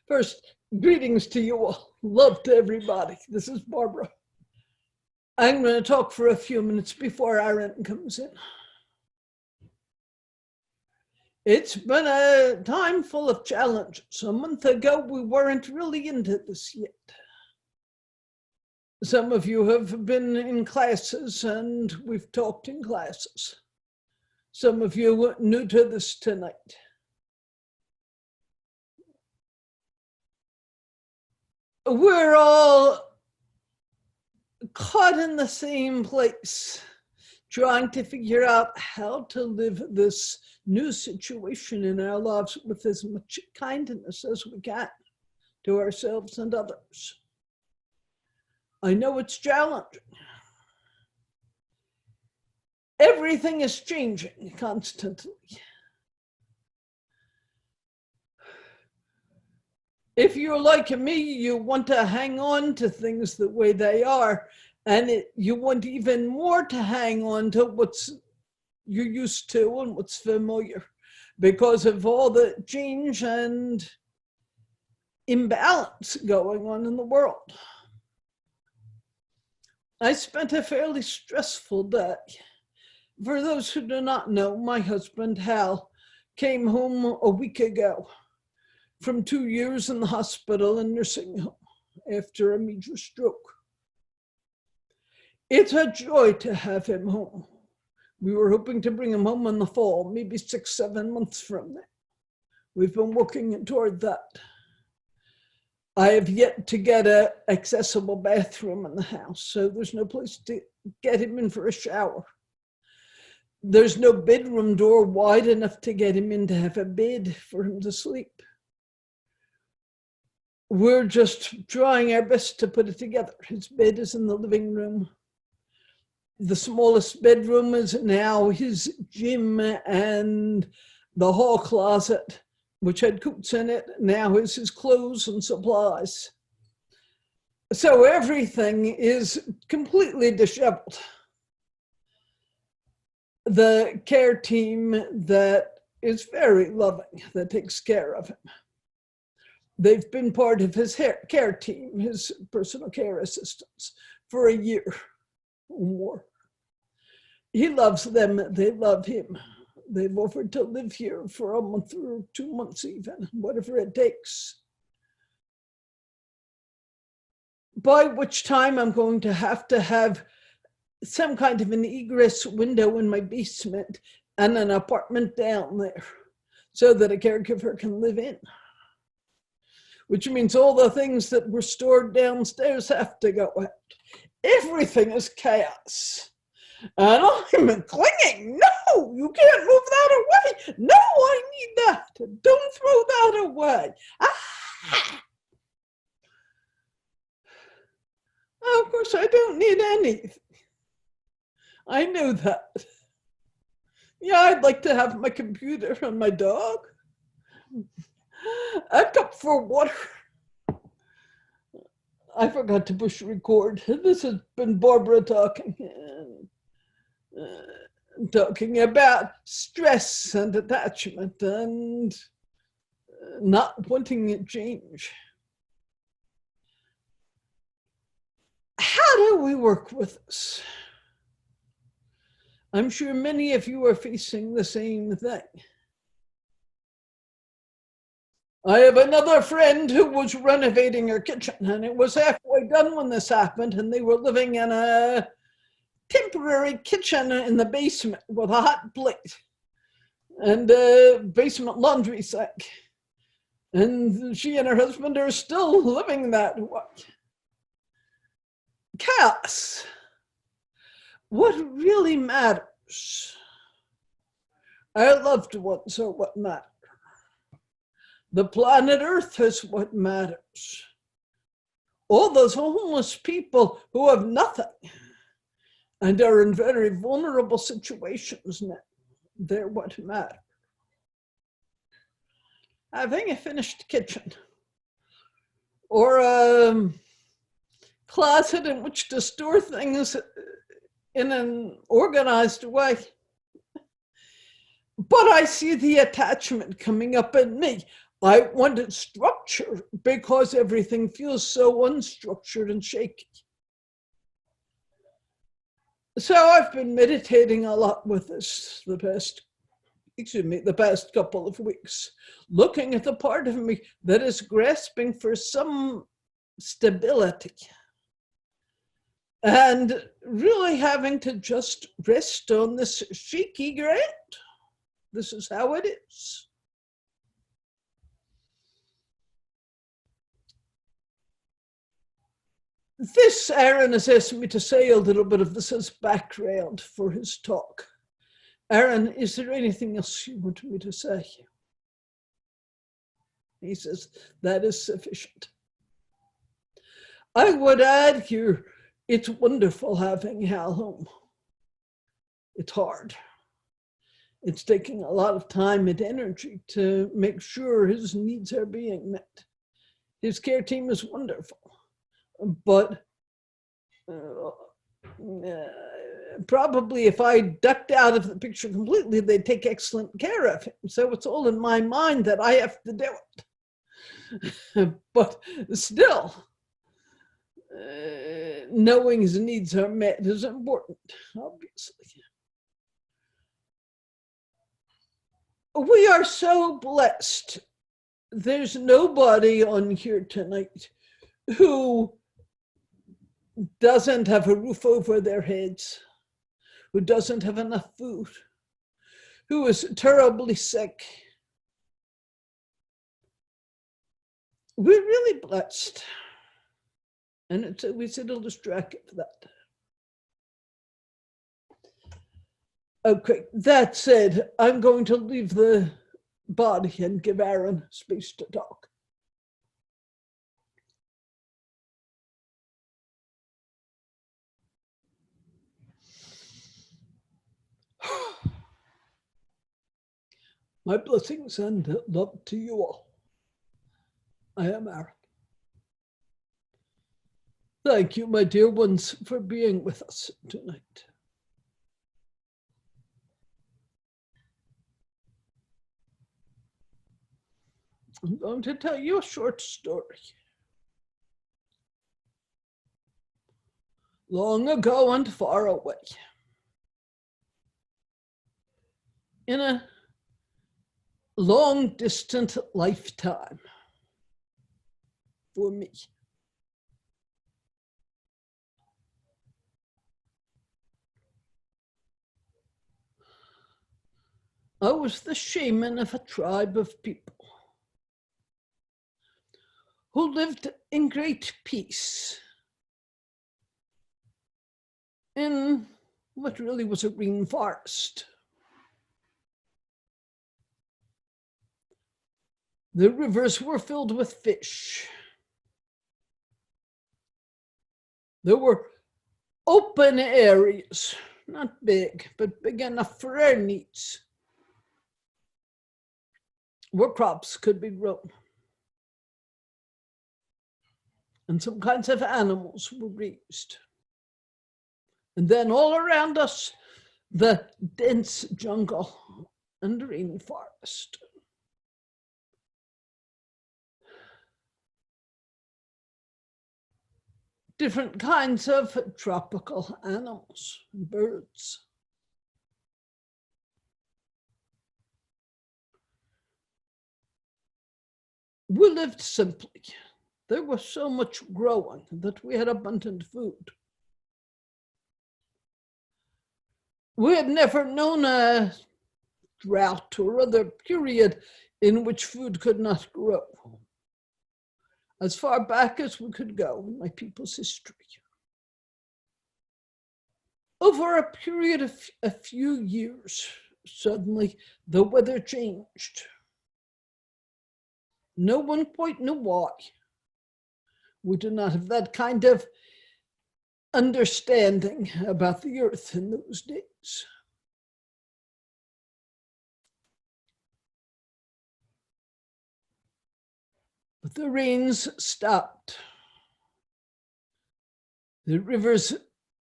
First, greetings to you all. Love to everybody. This is Barbara. I'm going to talk for a few minutes before Aaron comes in. It's been a time full of challenges. A month ago, we weren't really into this yet. Some of you have been in classes and we've talked in classes. Some of you are new to this tonight. We're all caught in the same place, trying to figure out how to live this new situation in our lives with as much kindness as we can to ourselves and others. I know it's challenging. Everything is changing constantly. If you're like me, you want to hang on to things the way they are, and you want even more to hang on to what's you're used to and what's familiar because of all the change and imbalance going on in the world. I spent a fairly stressful day. For those who do not know, my husband, Hal, came home a week ago from 2 years in the hospital and nursing home after a major stroke. It's a joy to have him home. We were hoping to bring him home in the fall, maybe 6-7 months from now. We've been working toward that. I have yet to get an accessible bathroom in the house, so there's no place to get him in for a shower. There's no bedroom door wide enough to get him in to have a bed for him to sleep. We're just trying our best to put it together. His bed is in the living room. The smallest bedroom is now his gym, and the hall closet, which had coats in it, now is his clothes and supplies. So everything is completely disheveled. The care team that is very loving, that takes care of him. They've been part of his care team, his personal care assistants, for a year or more. He loves them, they love him. They've offered to live here for a month or 2 months even, whatever it takes. By which time I'm going to have some kind of an egress window in my basement and an apartment down there so that a caregiver can live in. Which means all the things that were stored downstairs have to go out. Everything is chaos. And I'm clinging. No, you can't move that away. No, I need that. Don't throw that away. Ah! Of course, I don't need anything. I know that. Yeah, I'd like to have my computer and my dog. A cup for water. I forgot to push record. This has been Barbara talking about stress and attachment and not wanting to change. How do we work with this? I'm sure many of you are facing the same thing. I have another friend who was renovating her kitchen, and it was halfway done when this happened, and they were living in a temporary kitchen in the basement with a hot plate and a basement laundry sink. And she and her husband are still living that way. Chaos. What really matters? Our loved ones are what matter. The planet Earth is what matters. All those homeless people who have nothing and are in very vulnerable situations now, they're what matter. Having a finished kitchen or a closet in which to store things in an organized way. But I see the attachment coming up in me. I wanted structure because everything feels so unstructured and shaky. So I've been meditating a lot with this the past couple of weeks, looking at the part of me that is grasping for some stability and really having to just rest on this shaky ground. This is how it is. This, Aaron has asked me to say a little bit of this as background for his talk. Aaron, is there anything else you want me to say? He says, that is sufficient. I would add here, it's wonderful having Hal home. It's hard. It's taking a lot of time and energy to make sure his needs are being met. His care team is wonderful, but probably if I ducked out of the picture completely, they'd take excellent care of him. So it's all in my mind that I have to do it. But still, knowing his needs are met is important, obviously. We are so blessed. There's nobody on here tonight who doesn't have a roof over their heads, who doesn't have enough food, who is terribly sick. We're really blessed. And it's always a little distracted for that. Okay, that said, I'm going to leave the body and give Aaron space to talk. My blessings and love to you all. I am Aaron. Thank you, my dear ones, for being with us tonight. I'm going to tell you a short story. Long ago and far away, in a long distant lifetime for me, I was the shaman of a tribe of people who lived in great peace in what really was a rainforest. The rivers were filled with fish. There were open areas, not big, but big enough for our needs, where crops could be grown. And some kinds of animals were raised. And then all around us, the dense jungle and rainforest. Different kinds of tropical animals, birds. We lived simply. There was so much growing that we had abundant food. We had never known a drought or other period in which food could not grow, as far back as we could go in my people's history. Over a period of a few years, suddenly the weather changed. No one quite knew why. We did not have that kind of understanding about the earth in those days. But the rains stopped. The rivers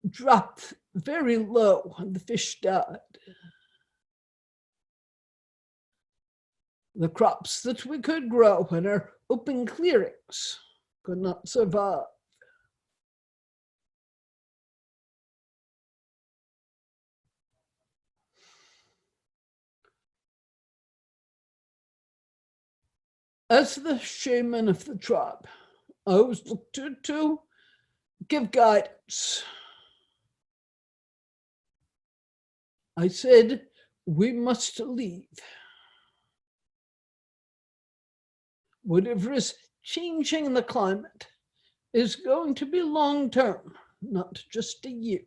dropped very low and the fish died. The crops that we could grow in our open clearings could not survive. As the shaman of the tribe, I was looked to give guidance. I said, we must leave. Whatever is changing the climate is going to be long-term, not just a year.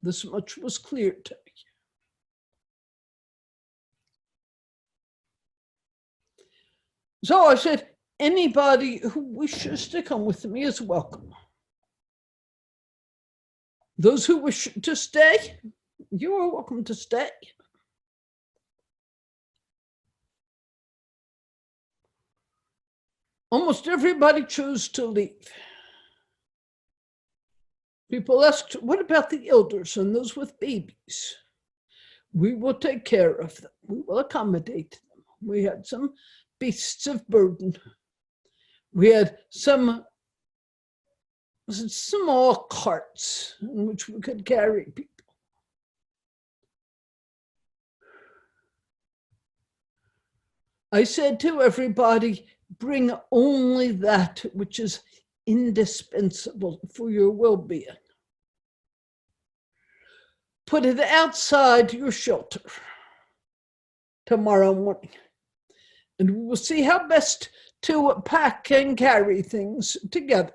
This much was clear to me. So I said, anybody who wishes to come with me is welcome. Those who wish to stay, you are welcome to stay. Almost everybody chose to leave. People asked, what about the elders and those with babies? We will take care of them. We will accommodate them. We had some beasts of burden. We had some small carts in which we could carry people. I said to everybody, bring only that which is indispensable for your well-being. Put it outside your shelter tomorrow morning, and we will see how best to pack and carry things together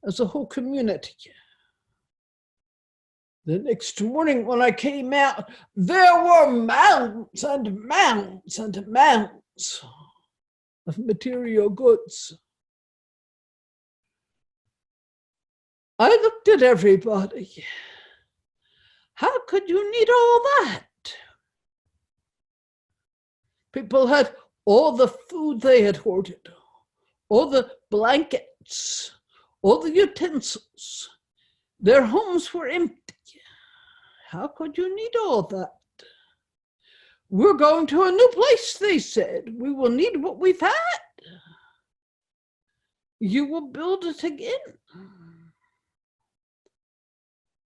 as a whole community. The next morning when I came out, there were mounds and mounds and mounds of material goods. I looked at everybody. How could you need all that? People had all the food they had hoarded, all the blankets, all the utensils. Their homes were empty. How could you need all that? We're going to a new place, they said. We will need what we've had. You will build it again.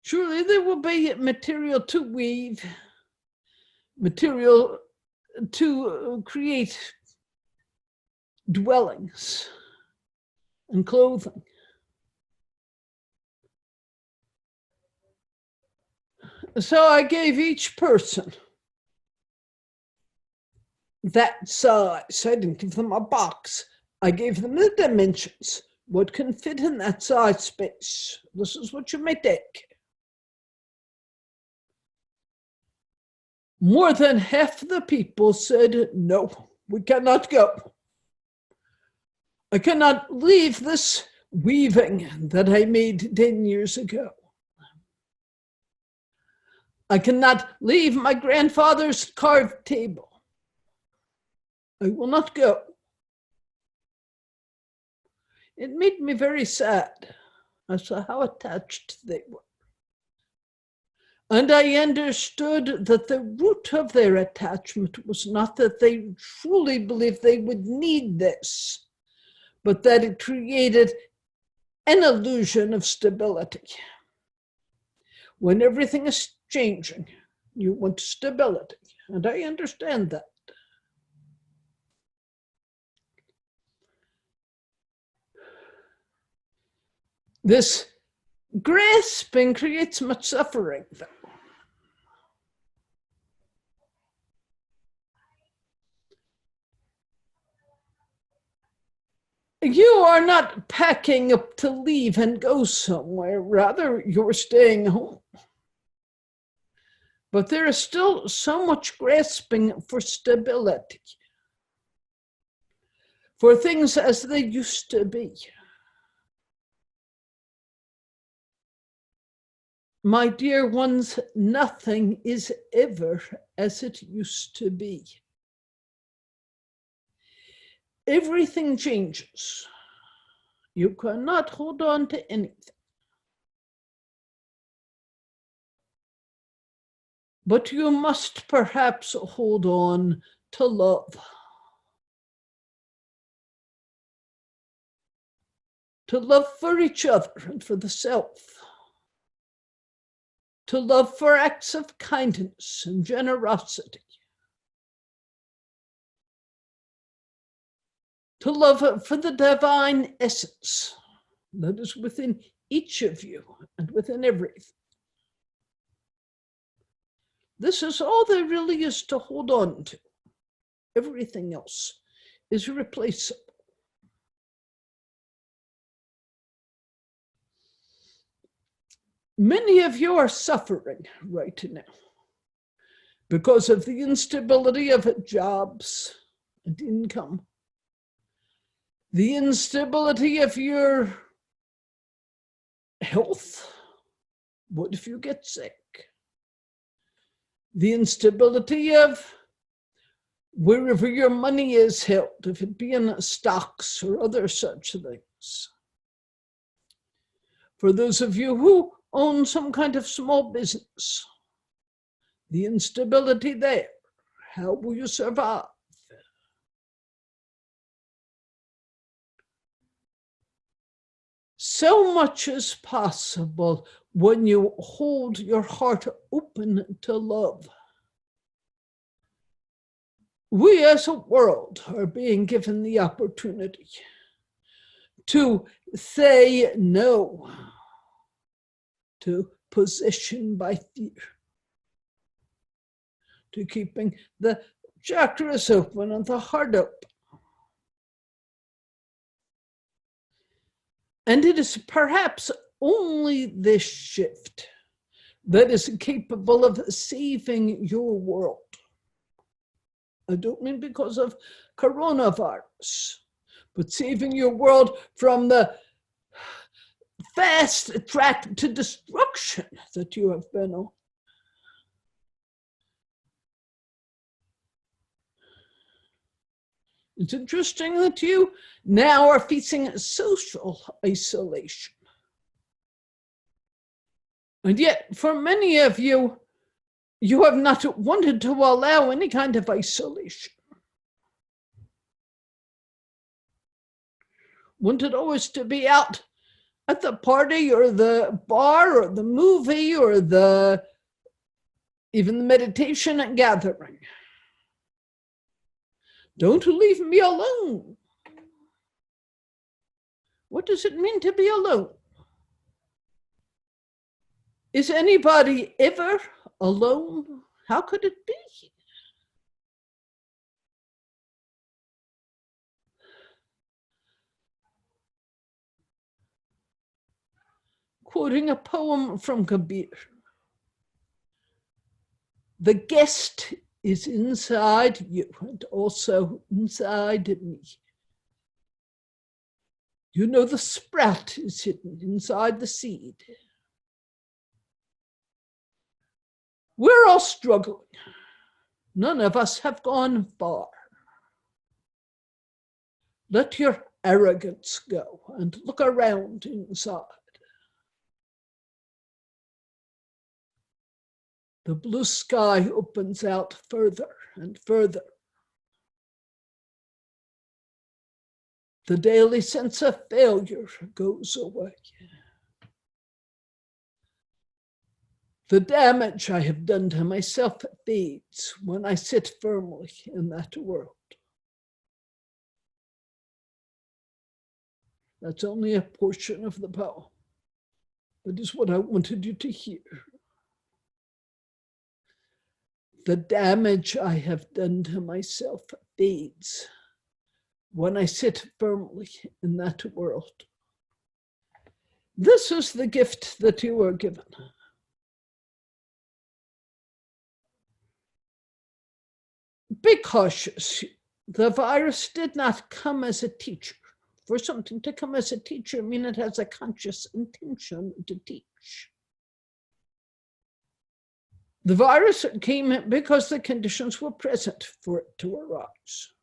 Surely there will be material to weave, material to create dwellings and clothing. So I gave each person that size. I didn't give them a box. I gave them the dimensions. What can fit in that size space? This is what you may take. More than half the people said, no, we cannot go. I cannot leave this weaving that I made 10 years ago. I cannot leave my grandfather's carved table. I will not go. It made me very sad. I saw how attached they were. And I understood that the root of their attachment was not that they truly believed they would need this, but that it created an illusion of stability. When everything is changing, you want stability, and I understand that. This grasping creates much suffering, though. You are not packing up to leave and go somewhere. Rather, you're staying home. But there is still so much grasping for stability, for things as they used to be. My dear ones, nothing is ever as it used to be. Everything changes. You cannot hold on to anything. But you must perhaps hold on to love. To love for each other and for the self. To love for acts of kindness and generosity. To love for the divine essence that is within each of you and within everything. This is all there really is to hold on to. Everything else is replaceable. Many of you are suffering right now because of the instability of jobs and income, the instability of your health. What if you get sick? The instability of wherever your money is held, if it be in stocks or other such things. For those of you who own some kind of small business, the instability there, how will you survive? So much is possible when you hold your heart open to love. We as a world are being given the opportunity to say no to possession by fear, to keeping the chakras open and the heart open. And it is perhaps only this shift that is capable of saving your world. I don't mean because of coronavirus, but saving your world from the fast track to destruction that you have been on. It's interesting that you now are facing social isolation. And yet, for many of you, you have not wanted to allow any kind of isolation. Wanted always to be out at the party or the bar or the movie or even the meditation and gathering. Don't leave me alone. What does it mean to be alone? Is anybody ever alone? How could it be? Quoting a poem from Kabir, the guest is inside you and also inside me. You know, the sprout is hidden inside the seed. We're all struggling. None of us have gone far. Let your arrogance go and look around inside. The blue sky opens out further and further. The daily sense of failure goes away. The damage I have done to myself fades when I sit firmly in that world. That's only a portion of the poem, but it's what I wanted you to hear. The damage I have done to myself fades when I sit firmly in that world. This is the gift that you were given. Be cautious. The virus did not come as a teacher. For something to come as a teacher means it has a conscious intention to teach. The virus came because the conditions were present for it to arise.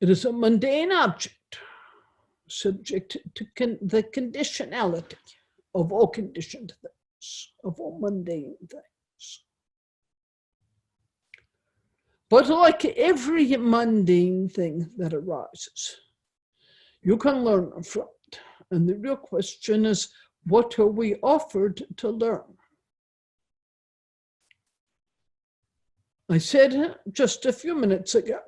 It is a mundane object, subject to the conditionality of all conditioned things. of all mundane things. But like every mundane thing that arises, you can learn from it. And the real question is, what are we offered to learn? I said just a few minutes ago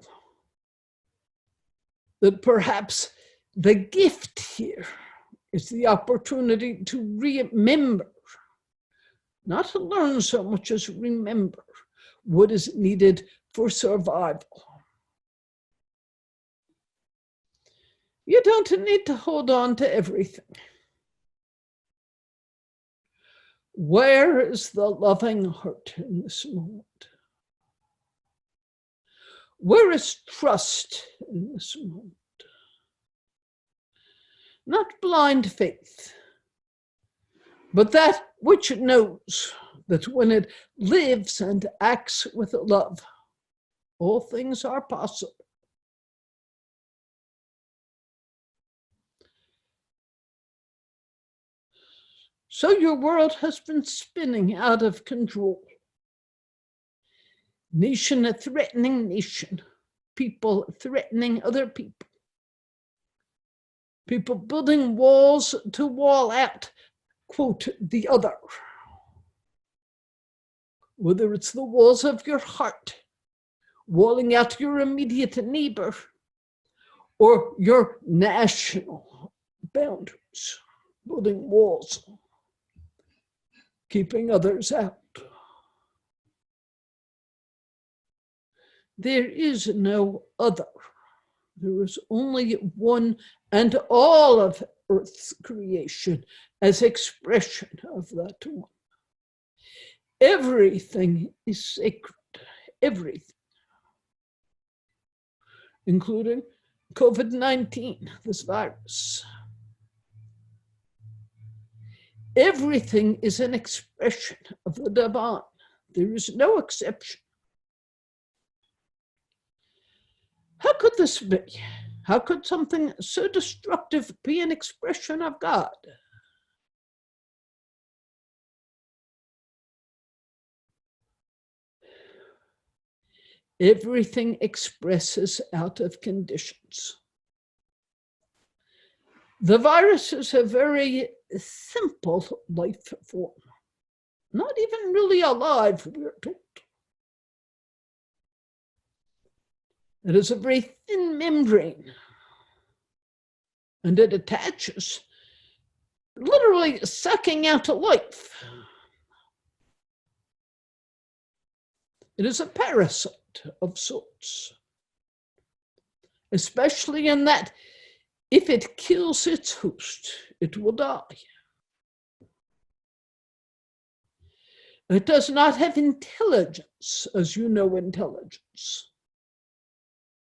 that perhaps the gift here is the opportunity to remember, not to learn so much as remember what is needed for survival. You don't need to hold on to everything. Where is the loving heart in this moment? Where is trust in this moment? Not blind faith, but that which knows that when it lives and acts with love, all things are possible. So your world has been spinning out of control. Nation threatening nation, people threatening other people. People building walls to wall out, quote, the other. Whether it's the walls of your heart, walling out your immediate neighbor, or your national boundaries, building walls, keeping others out. There is no other. There is only one, and all of Earth's creation as expression of that one. Everything is sacred, everything, including Covid-19, this virus. Everything is an expression of the divine. There is no exception. How could this be? How could something so destructive be an expression of God? Everything expresses out of conditions. The virus is a very simple life form, not even really alive, we're told. It is a very thin membrane, and it attaches, literally sucking out life. It is a parasite of sorts, especially in that if it kills its host, it will die. It does not have intelligence, as you know intelligence,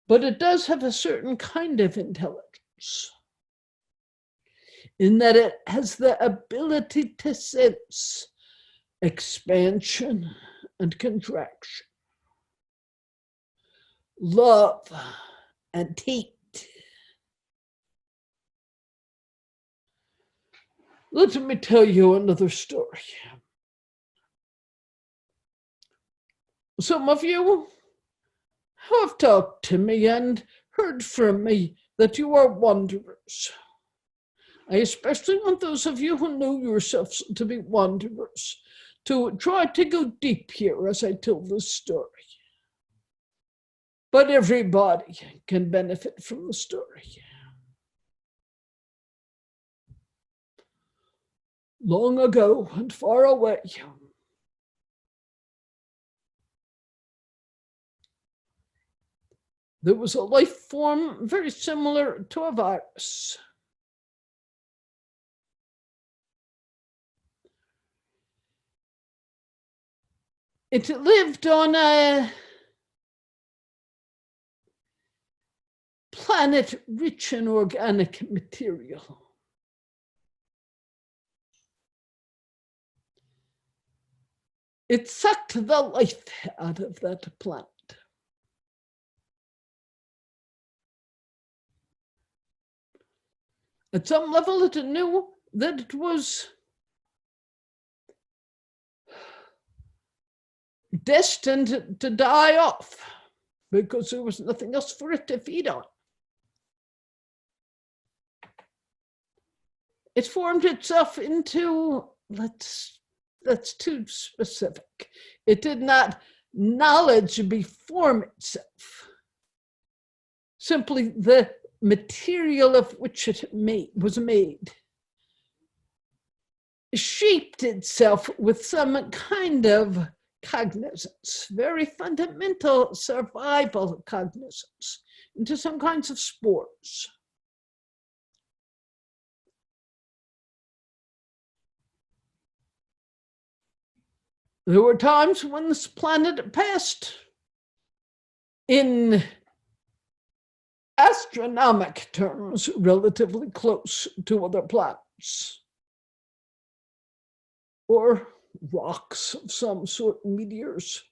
but it does have a certain kind of intelligence, in that it has the ability to sense expansion and contraction, love and hate. Let me tell you another story. Some of you have talked to me and heard from me that you are wanderers. I especially want those of you who know yourselves to be wanderers to try to go deep here as I tell this story. But everybody can benefit from the story. Long ago and far away, there was a life form very similar to a virus. It lived on a planet rich in organic material. It sucked the life out of that planet. At some level, it knew that it was destined to die off because there was nothing else for it to feed on. It formed itself into, that's too specific. It did not knowledge beform itself. Simply the material of which it was made shaped itself with some kind of cognizance, very fundamental survival cognizance, into some kinds of spores. There were times when this planet passed in astronomical terms relatively close to other planets, or rocks of some sort, meteors.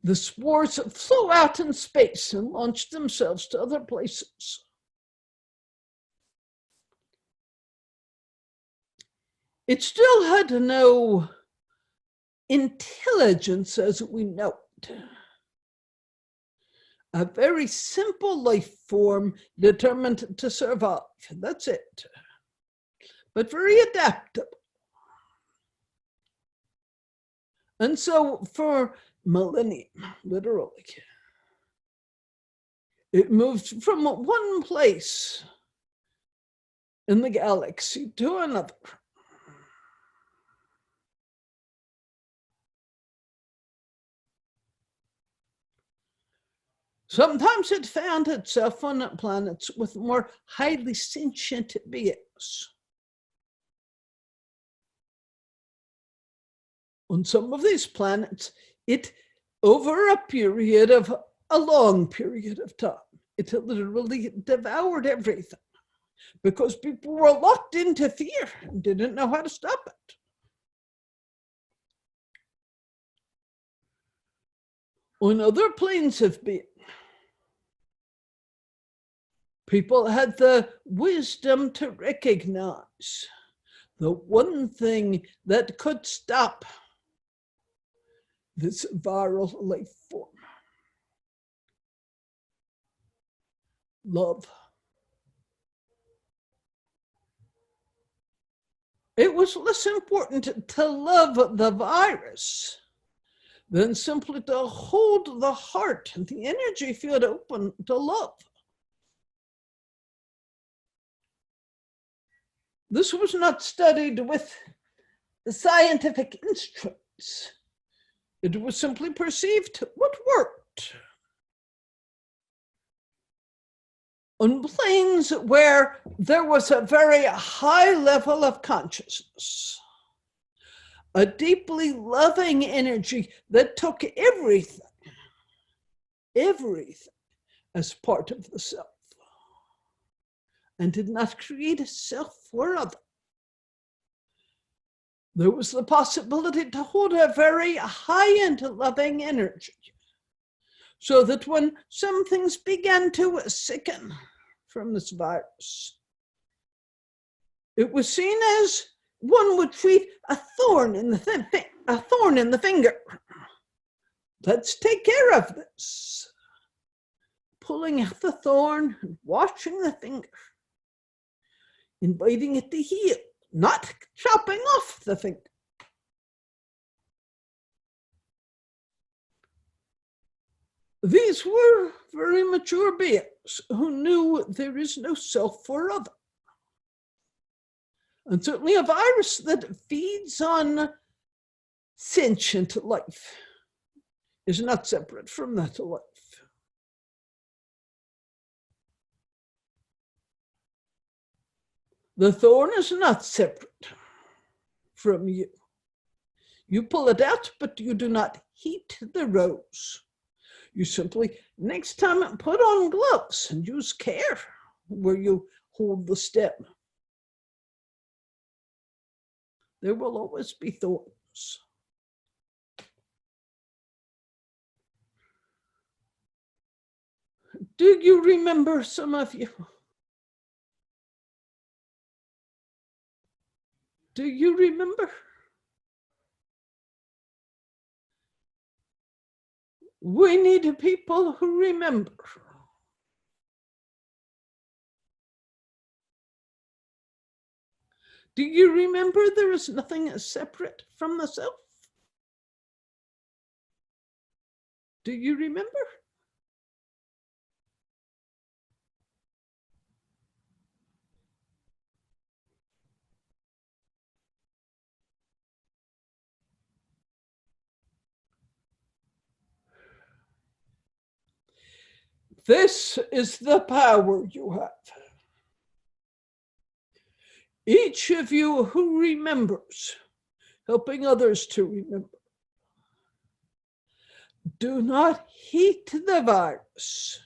The spores flew out in space and launched themselves to other places. It still had no intelligence as we know it. A very simple life form determined to survive. That's it. But very adaptable. And so for millennia, literally, it moved from one place in the galaxy to another. Sometimes it found itself on planets with more highly sentient beings. On some of these planets, over a long period of time, it literally devoured everything because people were locked into fear and didn't know how to stop it. On other planes of being, people had the wisdom to recognize the one thing that could stop this viral life form: love. It was less important to love the virus than simply to hold the heart and the energy field open to love. This was not studied with scientific instruments. It was simply perceived what worked. On planes where there was a very high level of consciousness, a deeply loving energy that took everything as part of the self, and did not create a self for other. There was the possibility to hold a very high-end loving energy, so that when some things began to sicken from this virus, it was seen as one would treat a thorn in the finger. Let's take care of this. Pulling out the thorn and washing the finger, inviting it to heal, not chopping off the finger. These were very mature beings who knew there is no self for other. And certainly a virus that feeds on sentient life is not separate from that life. The thorn is not separate from you. You pull it out, but you do not heat the rose. You simply, next time, put on gloves and use care where you hold the stem. There will always be thorns. Do you remember, some of you? Do you remember We need people who remember. Do you remember there is nothing separate from the self? Do you remember? This is the power you have. Each of you who remembers, helping others to remember. Do not hate the virus,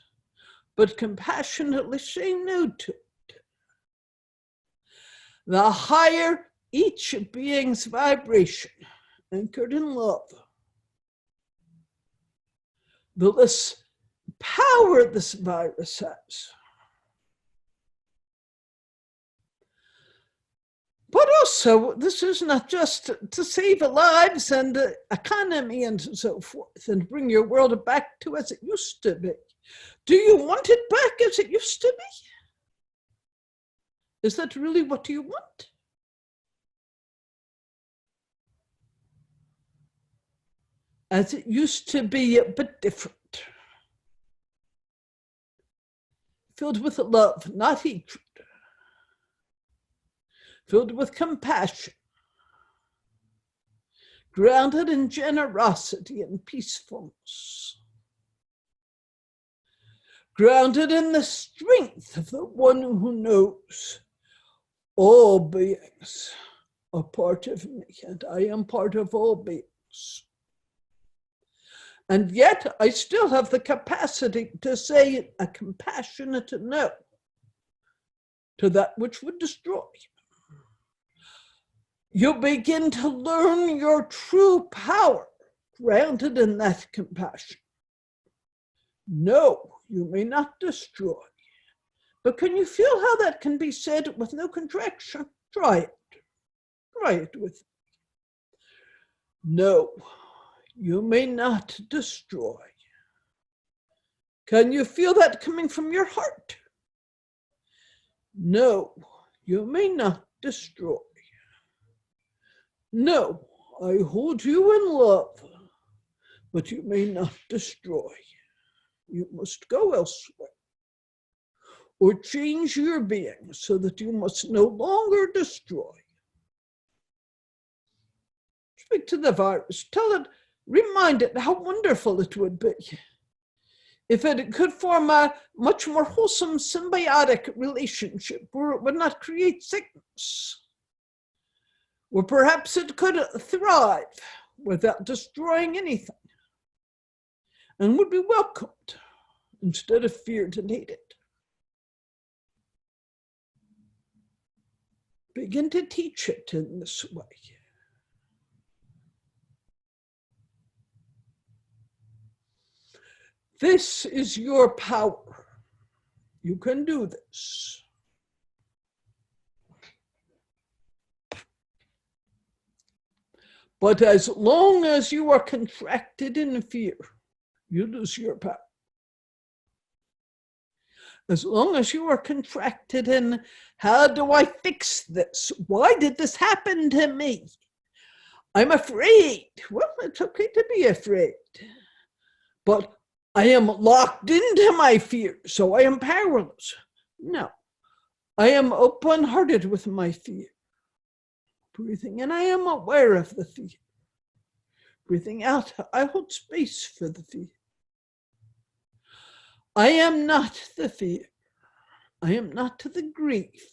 but compassionately say no to it. The higher each being's vibration, anchored in love, the less power this virus has. But also, this is not just to save lives and the economy and so forth and bring your world back to as it used to be. Do you want it back as it used to be? Is that really what you want? As it used to be, but different. Filled with love, not hatred. Filled with compassion. Grounded in generosity and peacefulness. Grounded in the strength of the one who knows all beings are part of me, and I am part of all beings. And yet I still have the capacity to say a compassionate no to that which would destroy. You begin to learn your true power, grounded in that compassion. No, you may not destroy. But can you feel how that can be said with no contraction? Try it. Try it with me. No, you may not destroy. Can you feel that coming from your heart? No, you may not destroy. No, I hold you in love, but you may not destroy. You must go elsewhere or change your being so that you must no longer destroy. Speak to the virus, tell it, remind it how wonderful it would be if it could form a much more wholesome symbiotic relationship where it would not create sickness. Or perhaps it could thrive without destroying anything and would be welcomed instead of feared and hated. Begin to teach it in this way. This is your power. You can do this. But as long as you are contracted in fear, you lose your power. As long as you are contracted in, how do I fix this? Why did this happen to me? I'm afraid. Well, it's okay to be afraid. But I am locked into my fear, so I am powerless. No, I am open-hearted with my fear. Breathing in, I am aware of the fear. Breathing out, I hold space for the fear. I am not the fear. I am not the grief.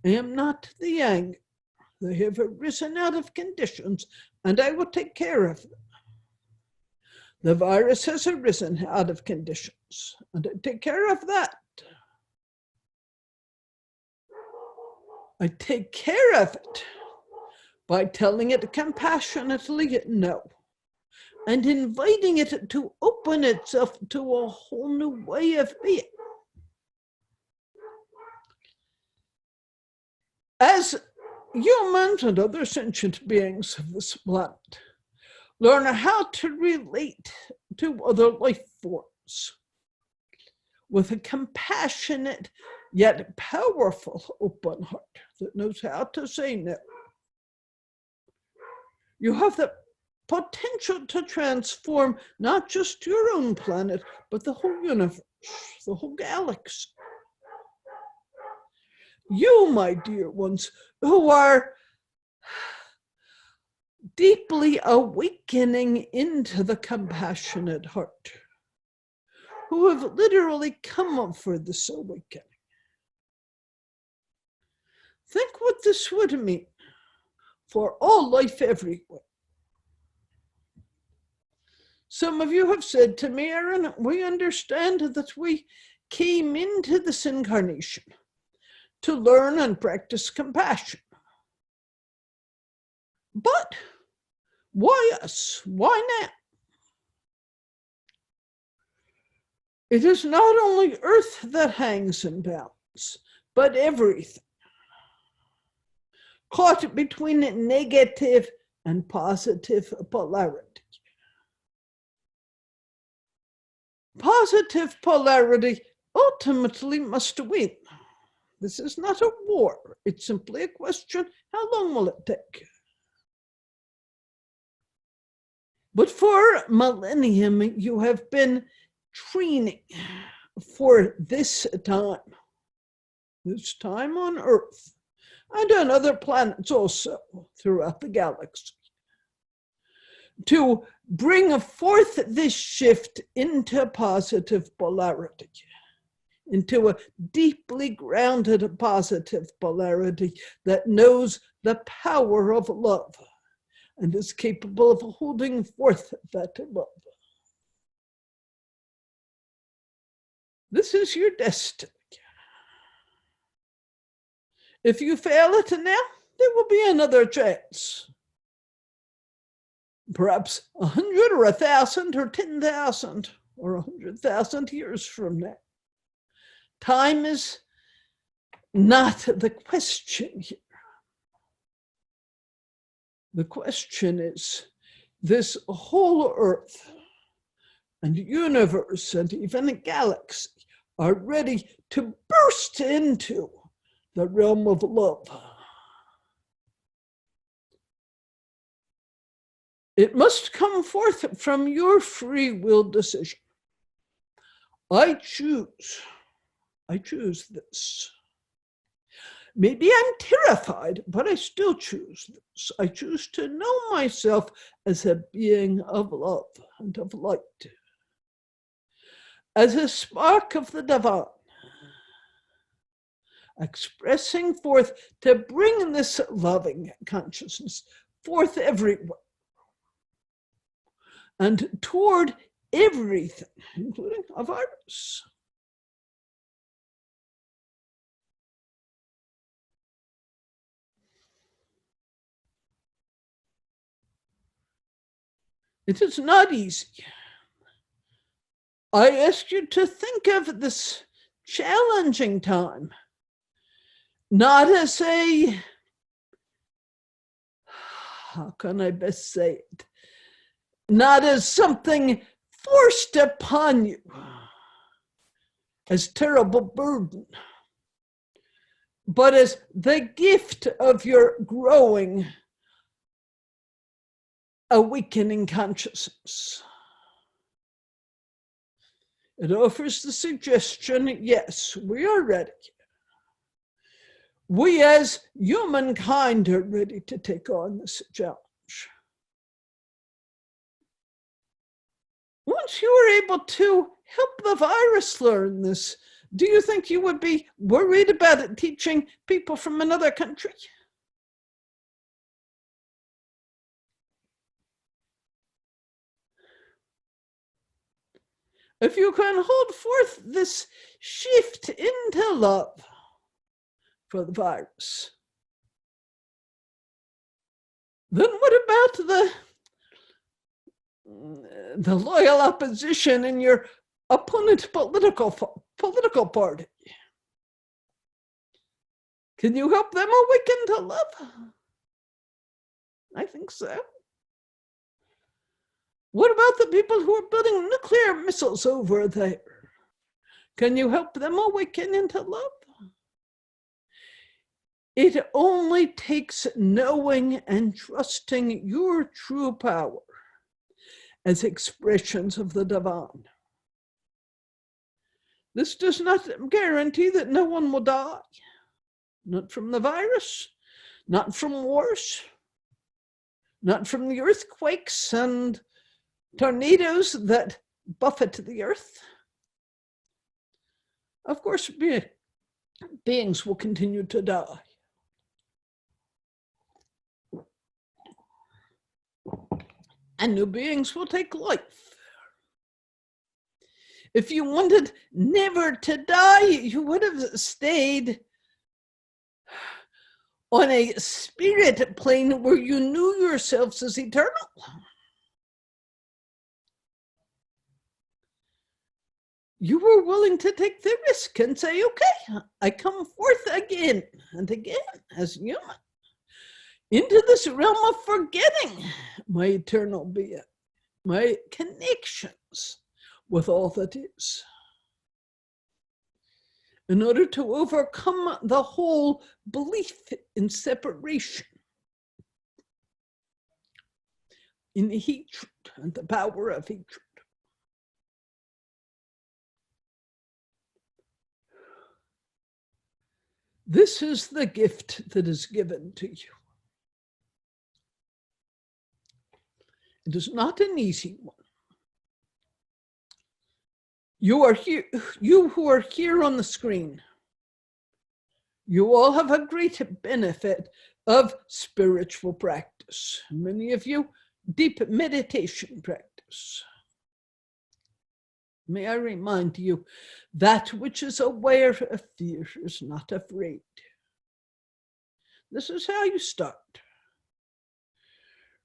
I am not the anger. They have arisen out of conditions, and I will take care of them. The virus has arisen out of conditions, and I take care of that. I take care of it by telling it compassionately no, and inviting it to open itself to a whole new way of being. As humans and other sentient beings of this planet, Learn how to relate to other life forms with a compassionate yet powerful open heart that knows how to say no. You have the potential to transform not just your own planet, but the whole universe, the whole galaxy. You, my dear ones, who are deeply awakening into the compassionate heart, who have literally come up for this awakening. Think what this would mean for all life everywhere. Some of you have said to me, Erin, we understand that we came into this incarnation to learn and practice compassion. But why us? Why now? It is not only Earth that hangs in balance, but everything. Caught between negative and positive polarity. Positive polarity ultimately must win. This is not a war. It's simply a question, how long will it take? But for millennium, you have been training for this time on Earth, and on other planets also throughout the galaxy, to bring forth this shift into positive polarity, into a deeply grounded positive polarity that knows the power of love and is capable of holding forth that love. This is your destiny. If you fail it now, there will be another chance. Perhaps 100 or 1,000 or 10,000 or 100,000 years from now. Time is not the question here. The question is, this whole Earth and universe and even a galaxy are ready to burst into the realm of love. It must come forth from your free will decision. I choose this. Maybe I'm terrified, but I still choose this. I choose to know myself as a being of love and of light, as a spark of the divine, expressing forth to bring this loving consciousness forth everywhere and toward everything, including a virus. It is not easy. I ask you to think of this challenging time not as a, how can I best say it? Not as something forced upon you, as terrible burden, but as the gift of your growing, awakening consciousness. It offers the suggestion, yes, we are ready. We as humankind are ready to take on this challenge. Once you were able to help the virus learn this, do you think you would be worried about it teaching people from another country? If you can hold forth this shift into love for the virus, then what about the loyal opposition in your opponent political party? Can you help them awaken to love? I think so. What about the people who are building nuclear missiles over there? Can you help them awaken into love? It only takes knowing and trusting your true power as expressions of the divine. This does not guarantee that no one will die, not from the virus, not from wars, not from the earthquakes and tornadoes that buffet the earth. Of course, beings will continue to die. And new beings will take life. If you wanted never to die, you would have stayed on a spirit plane where you knew yourselves as eternal. You were willing to take the risk and say, okay, I come forth again and again as human into this realm of forgetting my eternal being, my connections with all that is, in order to overcome the whole belief in separation, in hatred and the power of hatred. This is the gift that is given to you. It is not an easy one. You are here, you who are here on the screen, you all have a great benefit of spiritual practice. Many of you, deep meditation practice. May I remind you, that which is aware of fear is not afraid. This is how you start.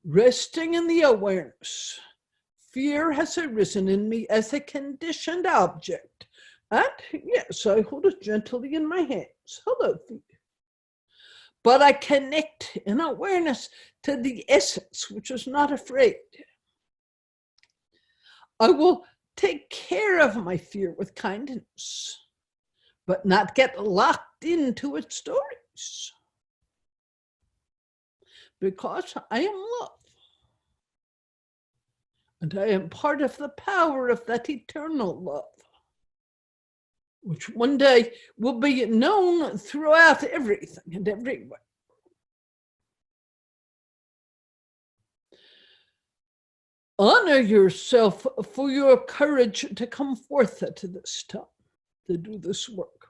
Resting in the awareness. Fear has arisen in me as a conditioned object. And yes, I hold it gently in my hands. Hello, fear. But I connect in awareness to the essence, which is not afraid. I will take care of my fear with kindness, but not get locked into its stories. Because I am love. And I am part of the power of that eternal love, which one day will be known throughout everything and everywhere. Honor yourself for your courage to come forth at this time, to do this work.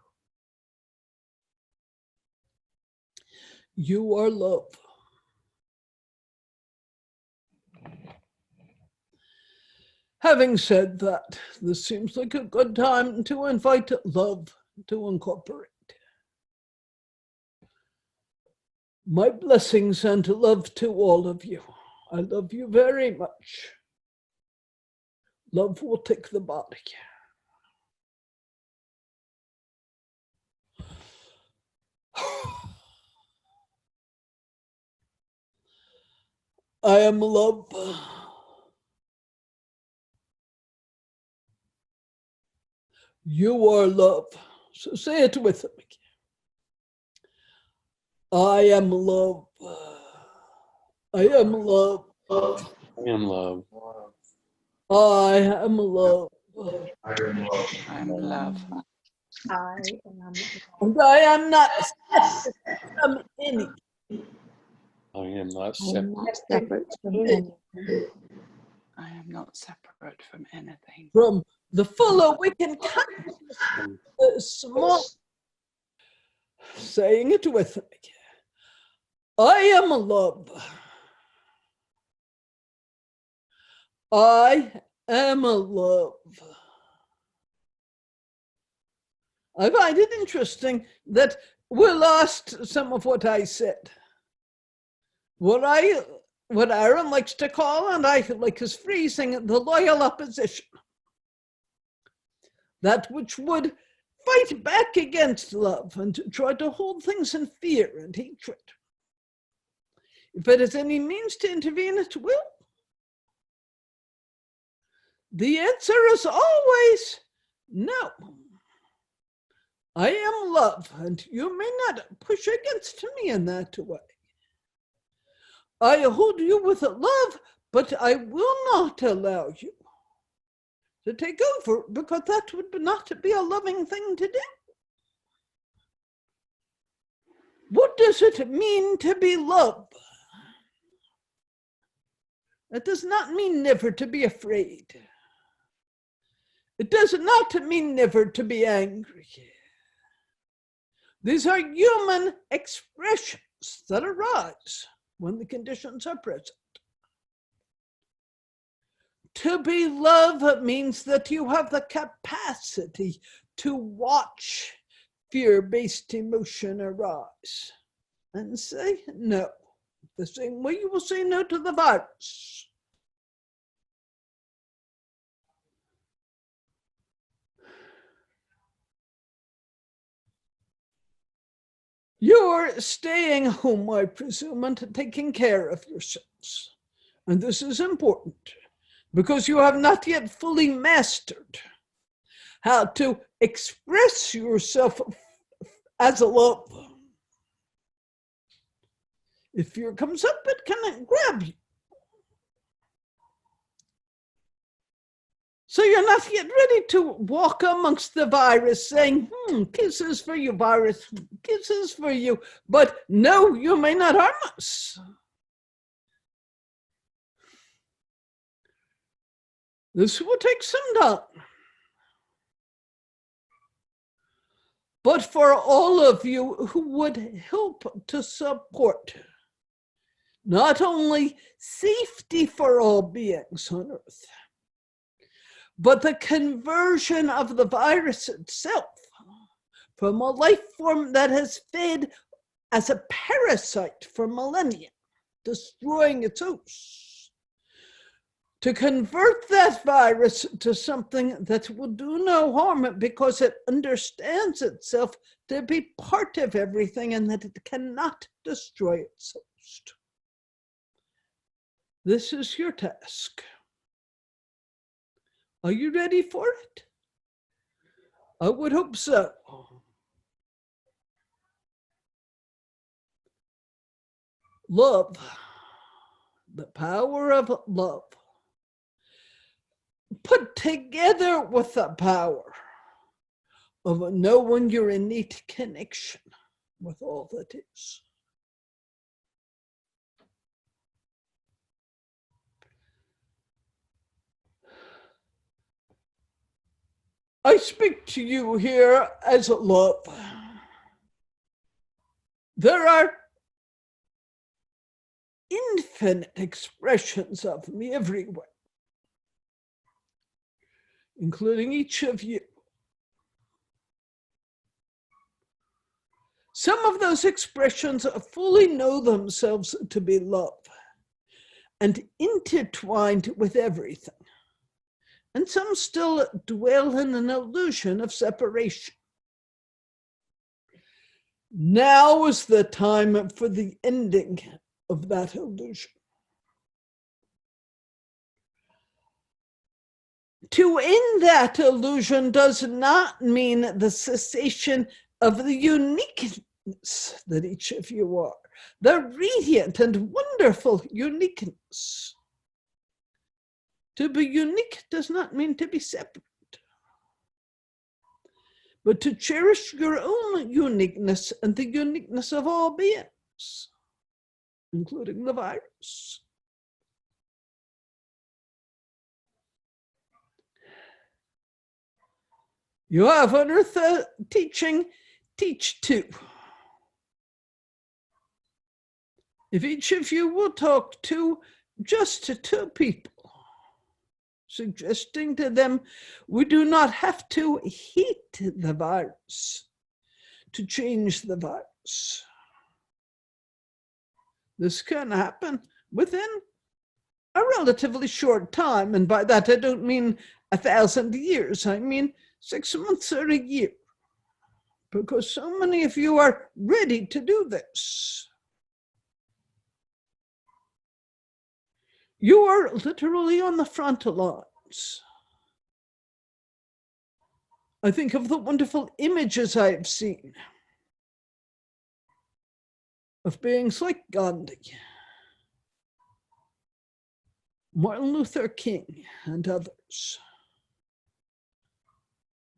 You are love. Having said that, this seems like a good time to invite love to incorporate. My blessings and love to all of you. I love you very much. Love will take the body. I am love. You are love. So say it with me. I am love. I am love. I am love. I am love. I am love. I am love. I am. And I am not separate from any. I am not I am separate. not separate from anything. I am not separate from anything. From the full awakened consciousness, the small, saying it with me. I am love. I am love. I find it interesting that we lost some of what I said. What Aaron likes to call, and I like his phrasing, the loyal opposition. That which would fight back against love and try to hold things in fear and hatred. If it has any means to intervene, it will. The answer is always no. I am love, and you may not push against me in that way. I hold you with love, but I will not allow you to take over, because that would not be a loving thing to do. What does it mean to be love? It does not mean never to be afraid. It does not mean never to be angry. These are human expressions that arise when the conditions are present. To be love means that you have the capacity to watch fear-based emotion arise and say no, the same way you will say no to the virus. You're staying home, I presume, and taking care of yourselves. And this is important because you have not yet fully mastered how to express yourself as a love. If fear comes up, it can grab you. So you're not yet ready to walk amongst the virus saying, kisses for you, virus, kisses for you. But no, you may not harm us. This will take some time. But for all of you who would help to support not only safety for all beings on earth, but the conversion of the virus itself from a life form that has fed as a parasite for millennia, destroying its host, to convert that virus to something that will do no harm because it understands itself to be part of everything and that it cannot destroy its host. This is your task. Are you ready for it? I would hope so. Love, the power of love, put together with the power of knowing your innate connection with all that is. I speak to you here as love. There are infinite expressions of me everywhere, including each of you. Some of those expressions fully know themselves to be love and intertwined with everything. And some still dwell in an illusion of separation. Now is the time for the ending of that illusion. To end that illusion does not mean the cessation of the uniqueness that each of you are, the radiant and wonderful uniqueness. To be unique does not mean to be separate, but to cherish your own uniqueness and the uniqueness of all beings, including the virus. You have on earth teaching, teach too. If each of you will talk to just two people, suggesting to them we do not have to hate the virus to change the virus. This can happen within a relatively short time, and by that I don't mean 1,000 years, I mean 6 months or a year, because so many of you are ready to do this. You are literally on the front lines. I think of the wonderful images I have seen of beings like Gandhi, Martin Luther King, and others,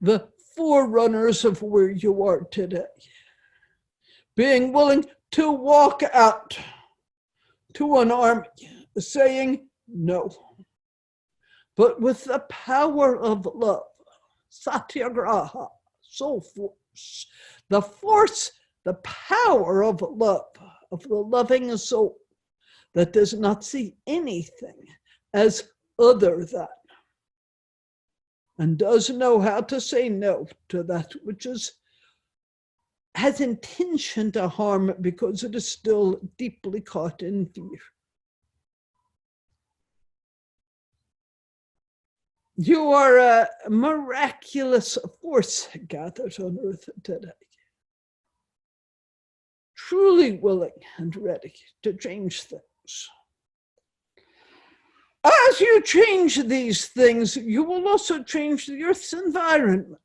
the forerunners of where you are today, being willing to walk out to an army saying no, but with the power of love, satyagraha, soul force, the power of love, of the loving soul that does not see anything as other than, and does know how to say no to that which has intention to harm because it is still deeply caught in fear. You are a miraculous force gathered on earth today, truly willing and ready to change things. As you change these things, you will also change the Earth's environment.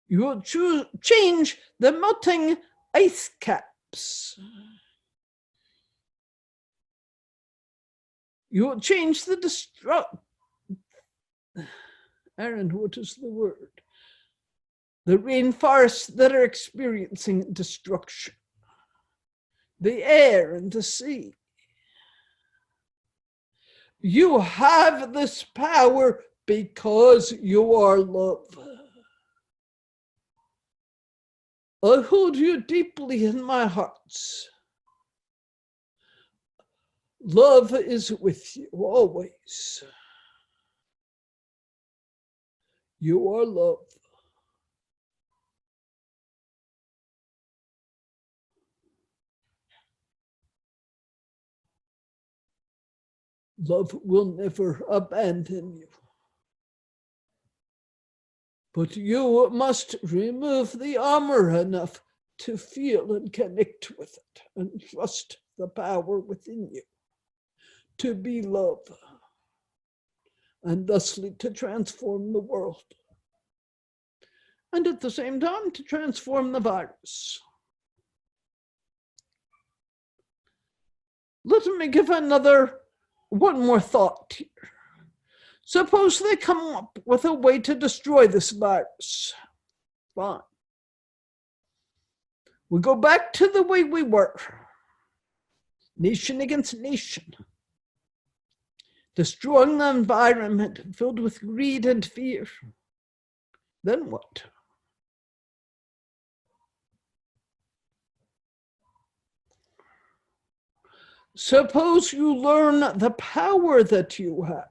You will change the melting ice caps. You will change the Aaron, what is the word? The rainforests that are experiencing destruction, the air and the sea. You have this power because you are love. I hold you deeply in my hearts. Love is with you always. You are love. Love will never abandon you. But you must remove the armor enough to feel and connect with it and trust the power within you to be love and thusly to transform the world. And at the same time, to transform the virus. Let me give one more thought here. Suppose they come up with a way to destroy this virus. Fine. We go back to the way we were. Nation against nation. Destroying the environment filled with greed and fear. Then what? Suppose you learn the power that you have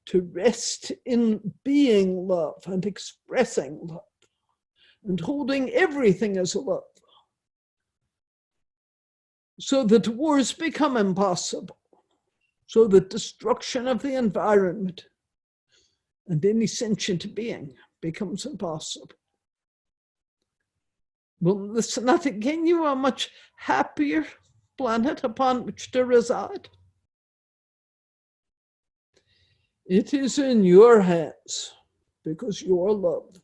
to rest in being love and expressing love and holding everything as love, so that wars become impossible, so that destruction of the environment and any sentient being becomes impossible. Will this not gain you a much happier planet upon which to reside? It is in your hands because you are loved.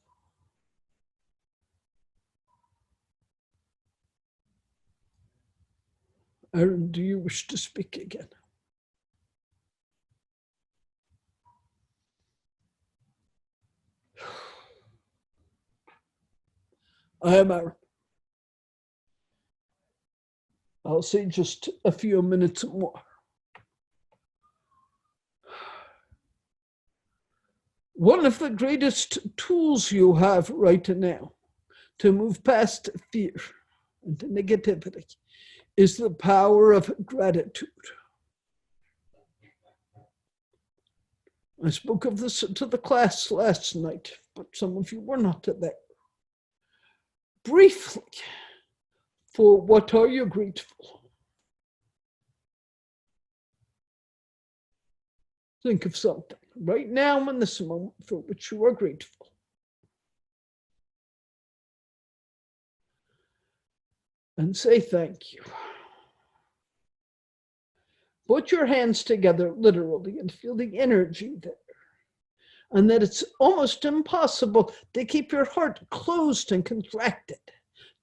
Aaron, do you wish to speak again? I am Aaron. I'll say just a few minutes more. One of the greatest tools you have right now to move past fear and negativity is the power of gratitude. I spoke of this to the class last night, but some of you were not there. Briefly, for what are you grateful? Think of something right now in this moment for which you are grateful. And say thank you. Put your hands together literally and feel the energy there. and that it's almost impossible to keep your heart closed and contracted,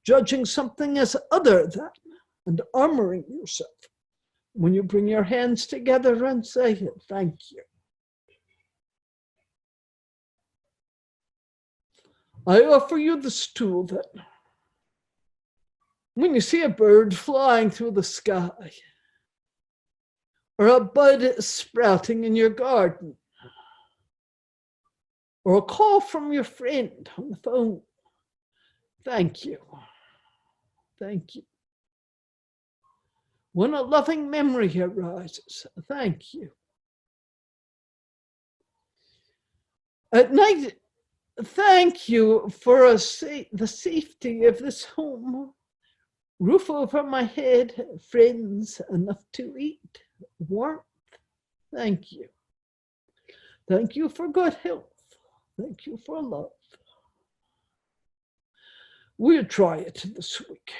judging something as other than, and armoring yourself when you bring your hands together and say, thank you. I offer you this tool then. When you see a bird flying through the sky, or a bud sprouting in your garden, or a call from your friend on the phone, thank you. Thank you. When a loving memory arises, thank you. At night, thank you for the safety of this home, roof over my head, friends, enough to eat, warmth. Thank you. Thank you for good health. Thank you for love. We'll try it this week.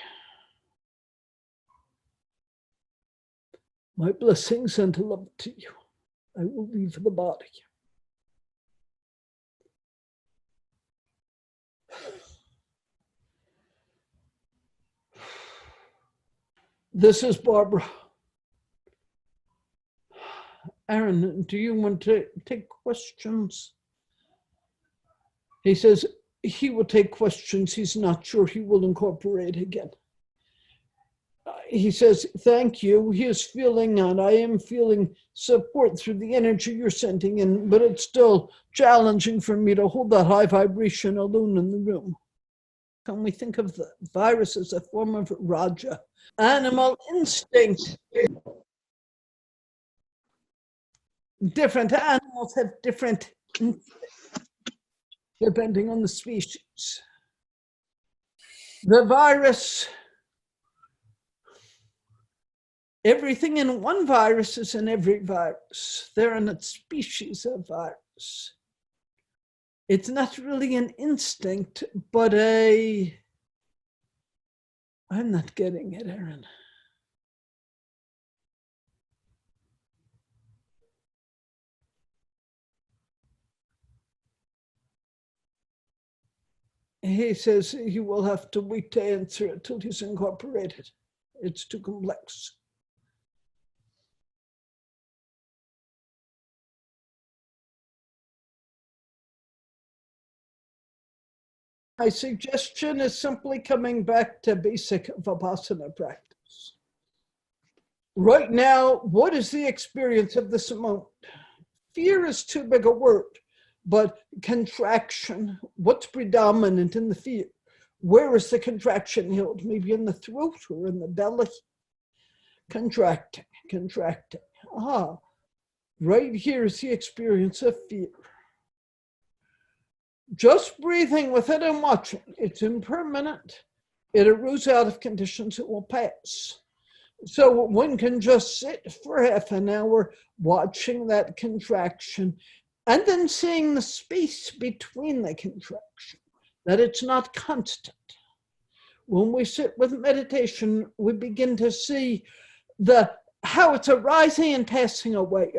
My blessings and love to you. I will leave the body. This is Barbara. Aaron, do you want to take questions? He says he will take questions. He's not sure he will incorporate again. He says, thank you. He is feeling, and I am feeling support through the energy you're sending in, but it's still challenging for me to hold that high vibration alone in the room. Can we think of the virus as a form of Raja? Animal instinct. Different animals have different instincts, depending on the species. The virus, everything in one virus is in every virus. They're in a species of virus. It's not really an instinct, but I'm not getting it, Aaron. He says he will have to wait to answer it till he's incorporated. It's too complex. My suggestion is simply coming back to basic Vipassana practice. Right now, what is the experience of this moment? Fear is too big a word, but contraction, what's predominant in the fear? Where is the contraction held? Maybe in the throat or in the belly? Contracting, contracting. Ah, right here is the experience of fear. Just breathing with it and watching. It's impermanent. It arose out of conditions, it will pass. So one can just sit for half an hour watching that contraction and then seeing the space between the contraction, that it's not constant. When we sit with meditation, we begin to see how it's arising and passing away,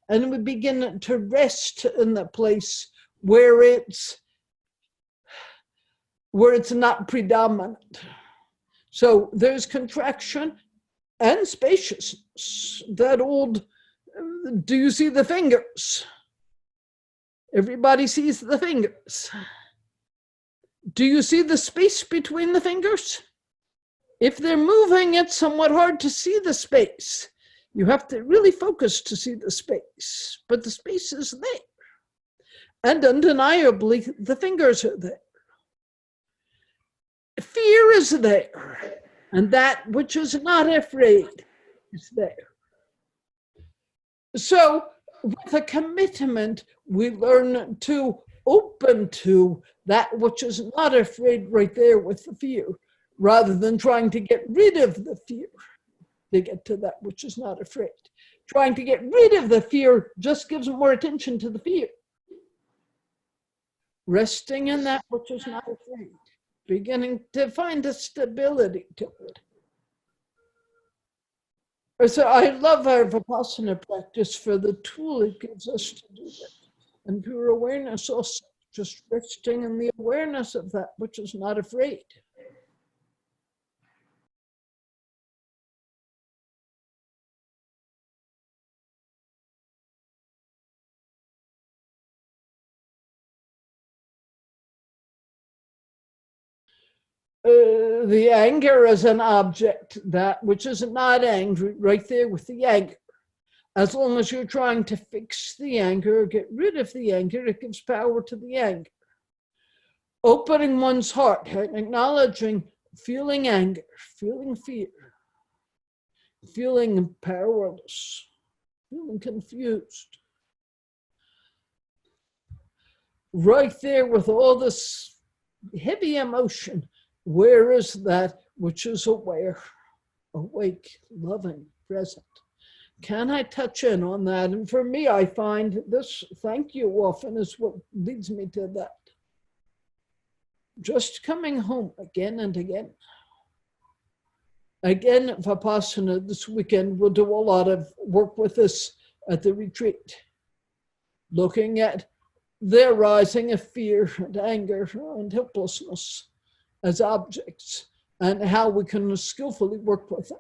and we begin to rest in the place where it's not predominant. So there's contraction and spaciousness. That old, do you see the fingers? Everybody sees the fingers. Do you see the space between the fingers? If they're moving, it's somewhat hard to see the space. You have to really focus to see the space, but the space is there. And undeniably, the fingers are there. Fear is there, and that which is not afraid is there. So with a commitment, we learn to open to that which is not afraid right there with the fear, rather than trying to get rid of the fear to get to that which is not afraid. Trying to get rid of the fear just gives more attention to the fear. Resting in that which is not afraid, beginning to find a stability to it. So I love our Vipassana practice for the tool it gives us to do that. And pure awareness also, just resting in the awareness of that which is not afraid. The anger is an object, that which is not angry, right there with the anger. As long as you're trying to fix the anger or get rid of the anger, it gives power to the anger. Opening one's heart and acknowledging feeling anger, feeling fear, feeling powerless, feeling confused. Right there with all this heavy emotion, where is that which is aware, awake, loving, present? Can I touch in on that? And for me, I find this thank you often is what leads me to that. Just coming home again and again. Again, Vipassana this weekend, we'll do a lot of work with this at the retreat, looking at the arising of fear and anger and helplessness as objects and how we can skillfully work with them.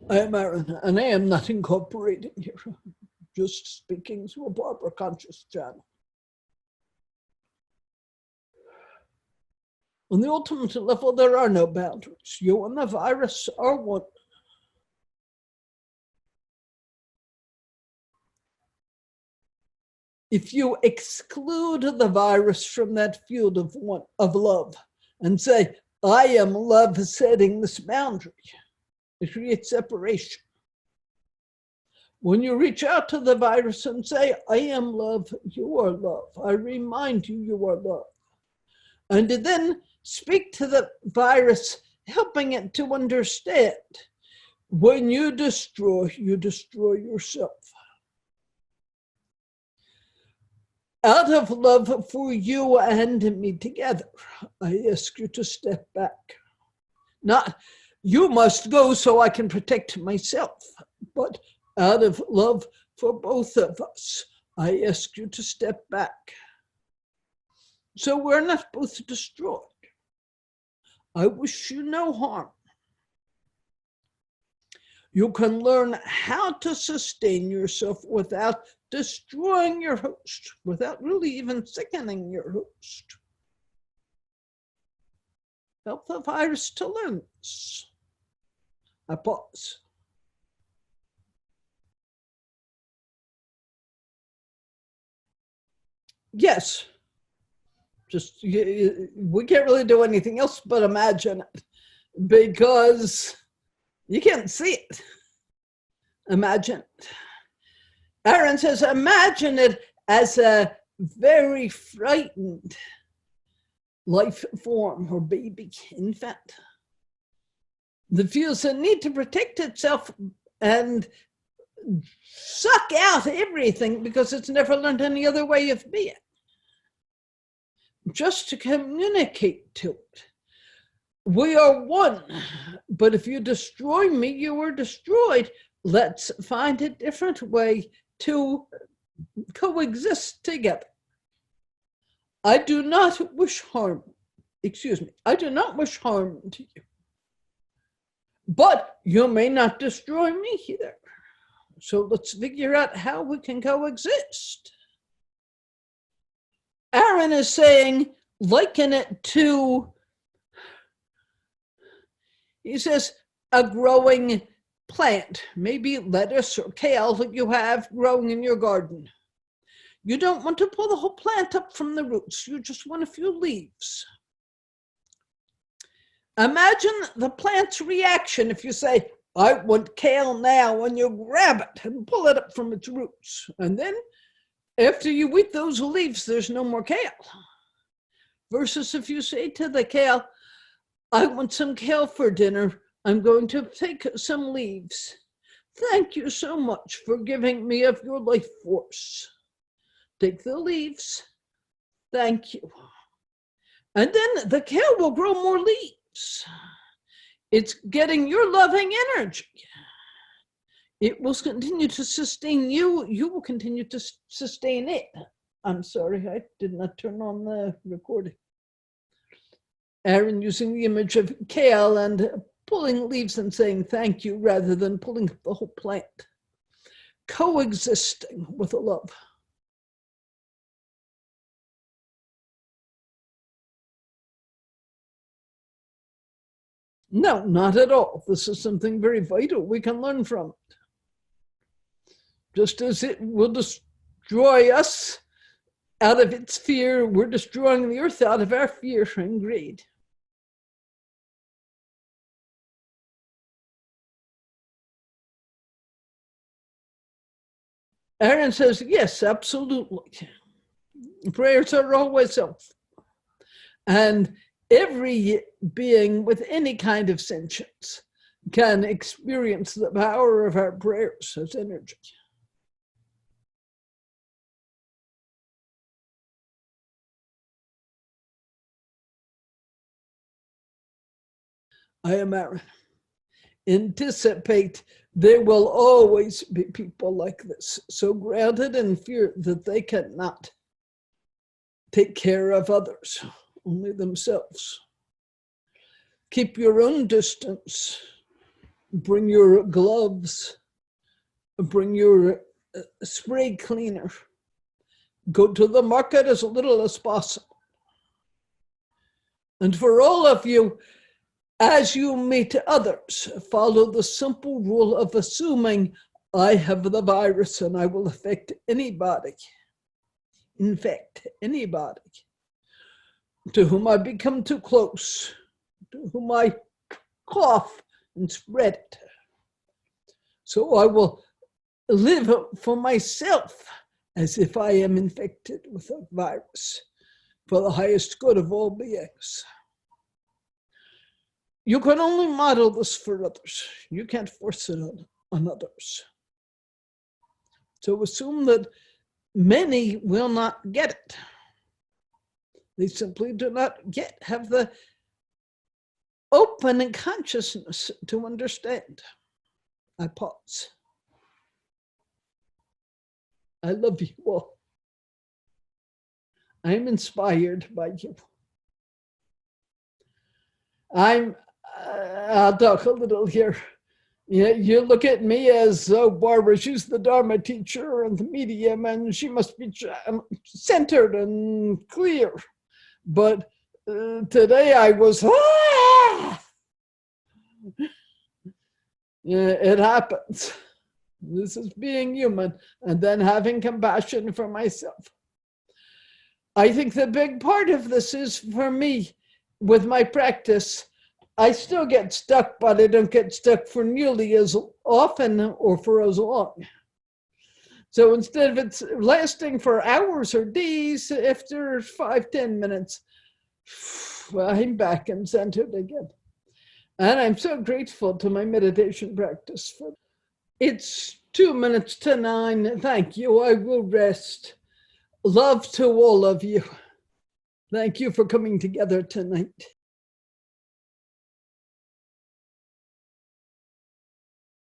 I am Aaron, and I am not incorporating here, just speaking through a Barbara conscious channel. On the ultimate level, there are no boundaries. You and the virus are one. If you exclude the virus from that field of love and say, I am love setting this boundary, it creates separation. When you reach out to the virus and say, I am love, you are love. I remind you, you are love. And to then speak to the virus, helping it to understand. When you destroy yourself. Out of love for you and me together, I ask you to step back. Not, you must go so I can protect myself, but out of love for both of us, I ask you to step back. So we're not both destroyed. I wish you no harm. You can learn how to sustain yourself without destroying your host, without really even sickening your host. Help the virus to learn this. I pause. Yes. Just, we can't really do anything else but imagine it, because you can't see it. Imagine it. Aaron says, imagine it as a very frightened life form or baby infant that feels a need to protect itself and suck out everything because it's never learned any other way of being. Just to communicate to it. We are one, but if you destroy me, you are destroyed. Let's find a different way to coexist together. I do not wish harm. I do not wish harm to you. But you may not destroy me either. So let's figure out how we can coexist. Aaron is saying, liken it to, he says, a growing plant, maybe lettuce or kale that you have growing in your garden. You don't want to pull the whole plant up from the roots. You just want a few leaves. Imagine the plant's reaction if you say, I want kale now, and you grab it and pull it up from its roots. And then after you eat those leaves, there's no more kale. Versus if you say to the kale, I want some kale for dinner. I'm going to take some leaves. Thank you so much for giving me of your life force. Take the leaves. Thank you. And then the kale will grow more leaves. It's getting your loving energy. It will continue to sustain you. You will continue to sustain it. I'm sorry, I did not turn on the recording. Aaron using the image of kale and pulling leaves and saying thank you rather than pulling the whole plant. Coexisting with a love. No, not at all. This is something very vital we can learn from it. Just as it will destroy us out of its fear, we're destroying the earth out of our fear and greed. Aaron says, yes, absolutely. Prayers are always helpful. And every being with any kind of sentience can experience the power of our prayers as energy. I am Aaron. Anticipate there will always be people like this, so grounded in fear that they cannot take care of others, only themselves. Keep your own distance. Bring your gloves. Bring your spray cleaner. Go to the market as little as possible. And for all of you, as you meet others, follow the simple rule of assuming I have the virus and I will affect anybody, infect anybody to whom I become too close, to whom I cough and spread it. So I will live for myself as if I am infected with a virus for the highest good of all beings. You can only model this for others. You can't force it on others. So assume that many will not get it. They simply do not yet have the open consciousness to understand. I pause. I love you all. I'm inspired by you. I'll talk a little here. Yeah, you look at me as, oh, Barbara, she's the Dharma teacher and the medium, and she must be centered and clear. But today I was, Yeah, it happens. This is being human, and then having compassion for myself. I think the big part of this is for me, with my practice, I still get stuck, but I don't get stuck for nearly as often or for as long. So instead of it's lasting for hours or days, after 5-10 minutes, I'm back and centered again. And I'm so grateful to my meditation practice. It's 9:02. Thank you. I will rest. Love to all of you. Thank you for coming together tonight.